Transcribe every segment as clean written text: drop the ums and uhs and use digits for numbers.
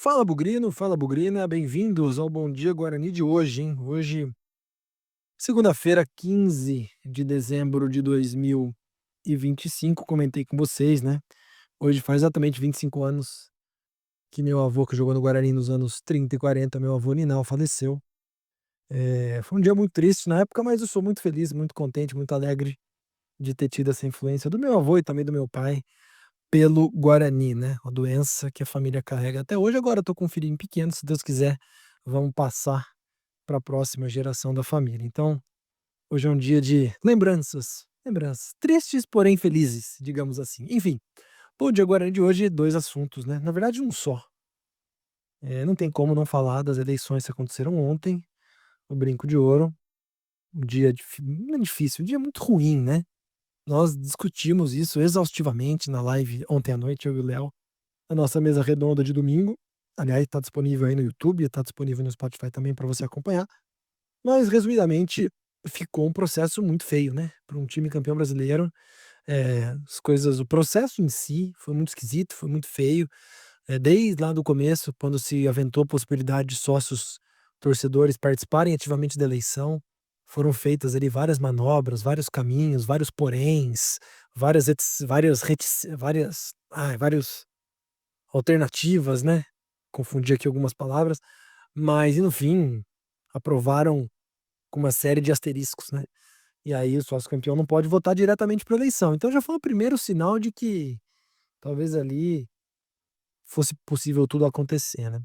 Fala Bugrino, fala Bugrina, bem-vindos ao Bom Dia Guarani de hoje, hein? Hoje, segunda-feira, 15 de dezembro de 2025, comentei com vocês, né? Hoje faz exatamente 25 anos que meu avô, que jogou no Guarani nos anos 30 e 40, meu avô Ninal, faleceu. Foi um dia muito triste na época, mas eu sou muito feliz, muito contente, muito alegre de ter tido essa influência do meu avô e também do meu pai pelo Guarani, né? A doença que a família carrega até hoje. Agora eu tô com um filhinho pequeno, se Deus quiser, vamos passar para a próxima geração da família. Então, hoje é um dia de lembranças, lembranças tristes, porém felizes, digamos assim. Enfim, Bom Dia Guarani de hoje, dois assuntos, né? Na verdade, um só. Não tem como não falar das eleições que aconteceram ontem, o Brinco de Ouro, um dia não é difícil, um dia muito ruim, né? Nós discutimos isso exaustivamente na live ontem à noite, eu e o Léo, a nossa mesa redonda de domingo. Aliás, está disponível aí no YouTube, está disponível no Spotify também para você acompanhar. Mas, resumidamente, ficou um processo muito feio, né? Para um time campeão brasileiro, o processo em si foi muito esquisito, foi muito feio. Desde lá do começo, quando se aventou a possibilidade de sócios torcedores participarem ativamente da eleição, foram feitas ali várias manobras, vários caminhos, vários poréns, várias, vários alternativas, né? Confundi aqui algumas palavras, mas no fim aprovaram com uma série de asteriscos, né? E aí o sócio campeão não pode votar diretamente para eleição. Então já foi o primeiro sinal de que talvez ali fosse possível tudo acontecer, né?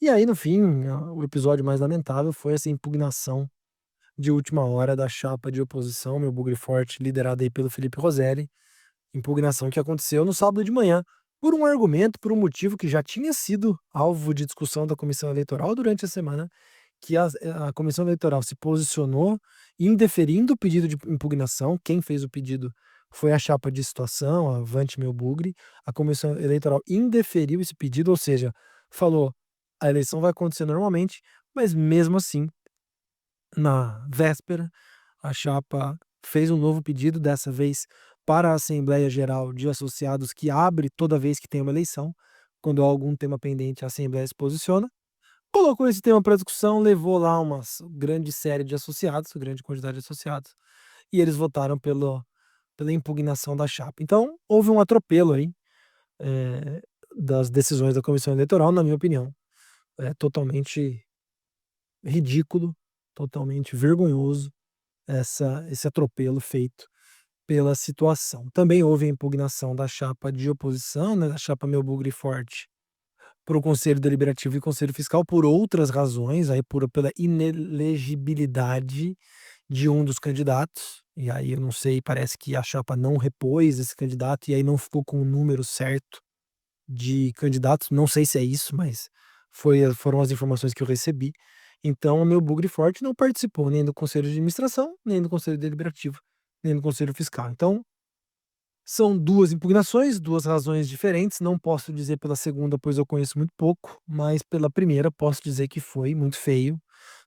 E aí, no fim, o episódio mais lamentável foi essa impugnação de última hora da chapa de oposição, meu Bugre Forte, liderada aí pelo Felipe Rosselli, impugnação que aconteceu no sábado de manhã, por um argumento, por um motivo que já tinha sido alvo de discussão da comissão eleitoral durante a semana, que a comissão eleitoral se posicionou indeferindo o pedido de impugnação. Quem fez o pedido foi a chapa de situação, a Avante Meu Bugre. A comissão eleitoral indeferiu esse pedido, ou seja, falou: a eleição vai acontecer normalmente, mas mesmo assim, na véspera, a chapa fez um novo pedido, dessa vez para a Assembleia Geral de Associados, que abre toda vez que tem uma eleição. Quando há algum tema pendente, a Assembleia se posiciona. Colocou esse tema para discussão, levou lá uma grande série de associados, grande quantidade de associados, e eles votaram pela impugnação da chapa. Então, houve um atropelo aí eh, das decisões da comissão eleitoral, na minha opinião. É totalmente ridículo, totalmente vergonhoso esse atropelo feito pela situação. Também houve a impugnação da chapa de oposição, né, da chapa Meu Bugre Forte, para o Conselho Deliberativo e Conselho Fiscal por outras razões, aí pela inelegibilidade de um dos candidatos. E aí eu não sei, parece que a chapa não repôs esse candidato e aí não ficou com o número certo de candidatos. Não sei se é isso, mas foram as informações que eu recebi. Então, o meu Bugre Forte não participou nem do Conselho de Administração, nem do Conselho Deliberativo, nem do Conselho Fiscal. Então, são duas impugnações, duas razões diferentes. Não posso dizer pela segunda, pois eu conheço muito pouco, mas pela primeira posso dizer que foi muito feio.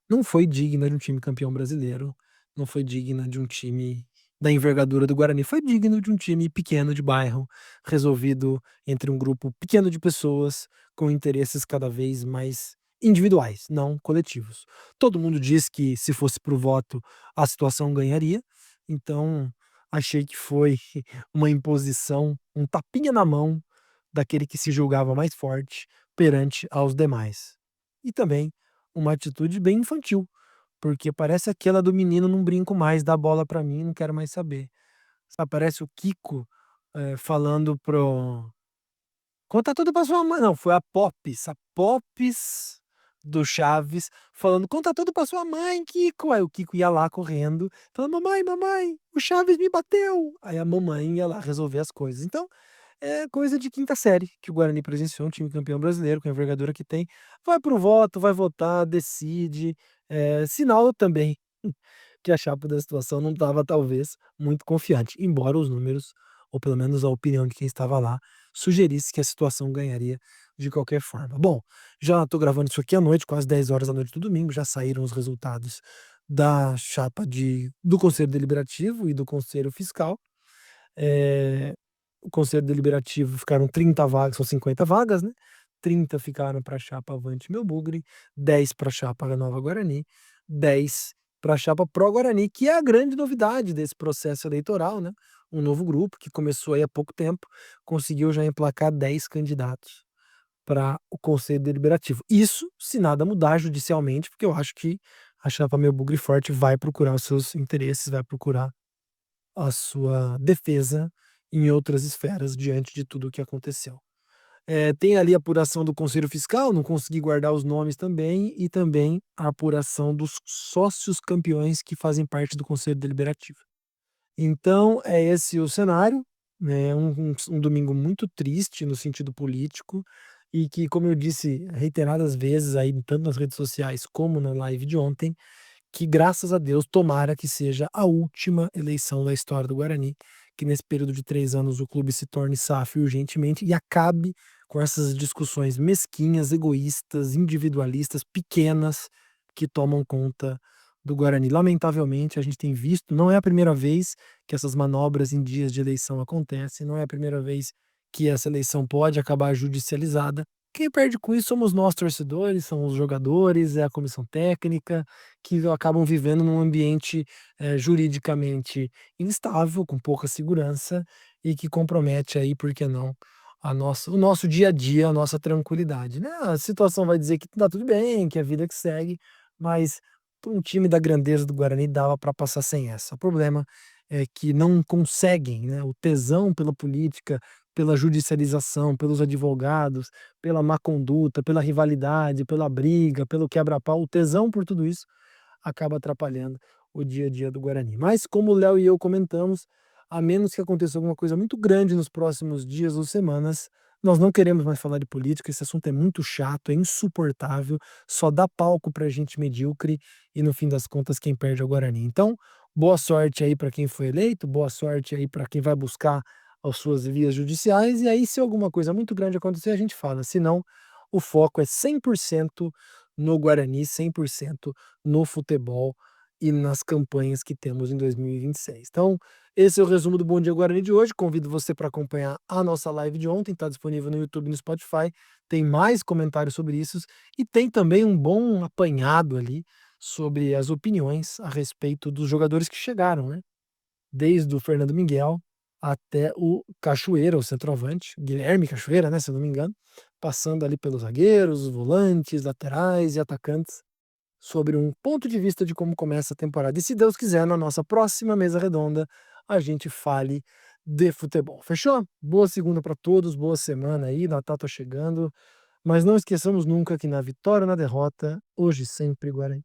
Não foi digna de um time campeão brasileiro, não foi digna de um time da envergadura do Guarani, foi digno de um time pequeno de bairro, resolvido entre um grupo pequeno de pessoas com interesses cada vez mais individuais, não coletivos. Todo mundo diz que se fosse pro voto a situação ganharia, então achei que foi uma imposição, um tapinha na mão daquele que se julgava mais forte perante aos demais. E também uma atitude bem infantil, porque parece aquela do menino "não brinco mais, dá bola pra mim, não quero mais saber". Sabe, parece o Kiko, falando pro "conta tudo pra sua mãe", não, foi a Popes do Chaves falando: "Conta tudo pra sua mãe, Kiko". Aí o Kiko ia lá correndo, falando: "Mamãe, mamãe, o Chaves me bateu". Aí a mamãe ia lá resolver as coisas. Então, é coisa de quinta série que o Guarani presenciou, um time campeão brasileiro com a envergadura que tem, vai para o voto, vai votar, decide, sinal também que a chapa da situação não estava talvez muito confiante, embora os números, ou pelo menos a opinião de quem estava lá, sugerisse que a situação ganharia de qualquer forma. Bom, já estou gravando isso aqui à noite, quase 10 horas do domingo, já saíram os resultados da chapa do Conselho Deliberativo e do Conselho Fiscal. O Conselho Deliberativo ficaram 30 vagas, são 50 vagas, né? 30 ficaram para a chapa Avante Meu Bugre, 10 para a chapa Nova Guarani, 10 para a chapa Pró Guarani, que é a grande novidade desse processo eleitoral, né, um novo grupo que começou aí há pouco tempo, conseguiu já emplacar 10 candidatos para o Conselho Deliberativo. Isso se nada mudar judicialmente, porque eu acho que a chapa Meu Bugre Forte vai procurar os seus interesses, vai procurar a sua defesa em outras esferas diante de tudo o que aconteceu. Tem ali a apuração do Conselho Fiscal, não consegui guardar os nomes também, e também a apuração dos sócios campeões que fazem parte do Conselho Deliberativo. Então é esse o cenário, né, um domingo muito triste no sentido político, e que, como eu disse reiteradas vezes aí, tanto nas redes sociais como na live de ontem, que graças a Deus, tomara que seja a última eleição da história do Guarani, que nesse período de 3 anos o clube se torne SAF urgentemente e acabe com essas discussões mesquinhas, egoístas, individualistas, pequenas, que tomam conta do Guarani. Lamentavelmente, a gente tem visto, não é a primeira vez que essas manobras em dias de eleição acontecem, não é a primeira vez que essa eleição pode acabar judicializada. Quem perde com isso somos nós torcedores, são os jogadores, é a comissão técnica, que acabam vivendo num ambiente, juridicamente instável, com pouca segurança e que compromete aí, por que não, o nosso dia a dia, a nossa tranquilidade, né. A situação vai dizer que tá tudo bem, que é a vida que segue, mas para um time da grandeza do Guarani dava para passar sem essa. O problema é que não conseguem, né, o tesão pela política, pela judicialização, pelos advogados, pela má conduta, pela rivalidade, pela briga, pelo quebra-pau, o tesão por tudo isso acaba atrapalhando o dia a dia do Guarani. Mas como o Léo e eu comentamos, a menos que aconteça alguma coisa muito grande nos próximos dias ou semanas, nós não queremos mais falar de política, esse assunto é muito chato, é insuportável, só dá palco para gente medíocre e no fim das contas quem perde é o Guarani. Então, boa sorte aí para quem foi eleito, boa sorte aí para quem vai buscar as suas vias judiciais, e aí se alguma coisa muito grande acontecer a gente fala, se não, o foco é 100% no Guarani, 100% no futebol e nas campanhas que temos em 2026. Então, esse é o resumo do Bom Dia Guarani de hoje. Convido você para acompanhar a nossa live de ontem, está disponível no YouTube e no Spotify. Tem mais comentários sobre isso e tem também um bom apanhado ali sobre as opiniões a respeito dos jogadores que chegaram, né? Desde o Fernando Miguel até o Cachoeira, o centroavante, Guilherme Cachoeira, né, se eu não me engano, passando ali pelos zagueiros, volantes, laterais e atacantes, sobre um ponto de vista de como começa a temporada. E se Deus quiser, na nossa próxima mesa redonda, a gente fale de futebol. Fechou? Boa segunda para todos, boa semana aí, Natal tá chegando, mas não esqueçamos nunca que na vitória ou na derrota, hoje sempre Guarani.